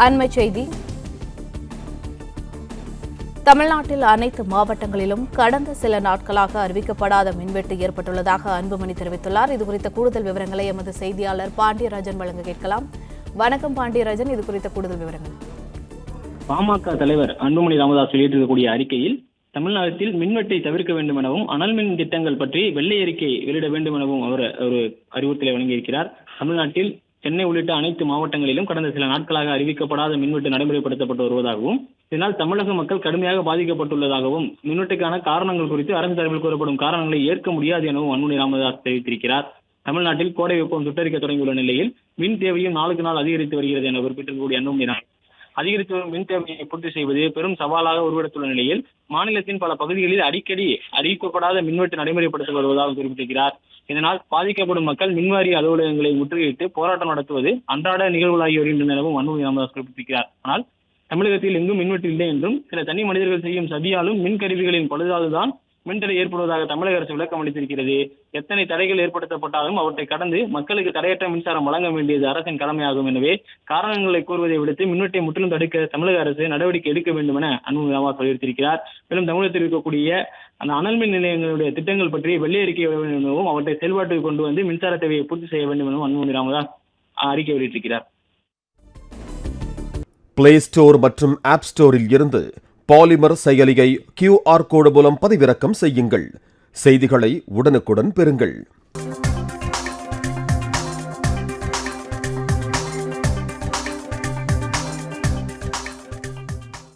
அண்மைச் செய்தி. தமிழ்நாட்டில் அனைத்து மாவட்டங்களிலும் கடந்த சில நாட்களாக அறிவிக்கப்படாத மின்வெட்டு ஏற்பட்டுள்ளதாக அன்புமணி தெரிவித்துள்ளார். இதுகுறித்த கூடுதல் விவரங்களை எமது செய்தியாளர் பாண்டியராஜன் வழங்க கேட்கலாம். வணக்கம் பாண்டியராஜன், இது குறித்த கூடுதல் விவரங்கள். பாமக தலைவர் அன்புமணி ராமதாஸ் வெளியிட்டிருக்கக்கூடிய அறிக்கையில் தமிழ்நாட்டில் மின்வெட்டை தவிர்க்க வேண்டும் எனவும் அனல் மின் திட்டங்கள் பற்றி வெள்ளை அறிக்கை வெளியிட வேண்டும் எனவும் அவர் ஒரு அறிவுறுத்தலை வழங்கியிருக்கிறார். தமிழ்நாட்டில் சென்னை உள்ளிட்ட அனைத்து மாவட்டங்களிலும் கடந்த சில நாட்களாக அறிவிக்கப்படாத மின்வெட்டு நடைமுறைப்படுத்தப்பட்டு வருவதாகவும் இதனால் தமிழக மக்கள் கடுமையாக பாதிக்கப்பட்டுள்ளதாகவும் மின்வெட்டுக்கான காரணங்கள் குறித்து அரசு தரப்பில் கூறப்படும் காரணங்களை ஏற்க முடியாது எனவும் அன்புமணி ராமதாஸ் தெரிவித்திருக்கிறார். தமிழ்நாட்டில் கோடை வெப்பம் சுட்டரிக்க தொடங்கியுள்ள நிலையில் மின் தேவையும் நாளுக்கு நாள் அதிகரித்து வருகிறது என குறிப்பிட்டிருக்கக்கூடிய அன்புமணி ராமதாஸ் அதிகரித்து வரும் மின் தேவையை பூர்த்தி செய்வது பெரும் சவாலாக உருவெடுத்துள்ள நிலையில் மாநிலத்தின் பல பகுதிகளில் அடிக்கடி அறிவிக்கப்படாத மின்வெட்டு நடைமுறைப்படுத்த வருவதாக குறிப்பிட்டிருக்கிறார். இதனால் பாதிக்கப்படும் மக்கள் மின்வாரிய அலுவலகங்களை முற்றுகையிட்டு போராட்டம் நடத்துவது அன்றாட நிகழ்வுகளாகி வருகின்றன எனவும் அன்புமணி ராமதாஸ் குறிப்பிட்டிருக்கிறார். ஆனால் தமிழகத்தில் எங்கும் மின்வெட்டு இல்லை என்றும் சில தனி மனிதர்கள் செய்யும் சதியாலும் மின் கருவிகளின் பழுதால்தான் மின்தடை ஏற்படுவதாக தமிழக அரசு விளக்கம் அளித்திருக்கிறது. எத்தனை தடைகள் ஏற்படுத்தப்பட்டாலும் அவற்றை கடந்து மக்களுக்கு தடையற்ற மின்சாரம் வழங்க வேண்டியது அரசின் கடமையாகும். எனவே காரணங்களை கூறுவதை விடுத்து மின்வெட்டை முற்றிலும் தடுக்க தமிழக அரசு நடவடிக்கை எடுக்க வேண்டும் என அன்புமணி ராமதாஸ் வலியுறுத்தியிருக்கிறார். மேலும் தமிழகத்தில் இருக்கக்கூடிய அந்த அனல் மின் நிலையங்களுடைய திட்டங்கள் பற்றி வெள்ளை அறிக்கை வேண்டும் எனவும் அவற்றை செயல்பாட்டுக்கு கொண்டு வந்து மின்சார தேவையை பூர்த்தி செய்ய வேண்டும் எனவும் அன்புமணி ராமதாஸ் அறிக்கை வெளியிட்டிருக்கிறார். பிளே ஸ்டோர் மற்றும் ஆப் ஸ்டோரில் இருந்து பாலிமர் செயலியை QR கோடு மூலம் பதிவிறக்கம் செய்யுங்கள். செய்திகளை உடனுக்குடன் பெறுங்கள்.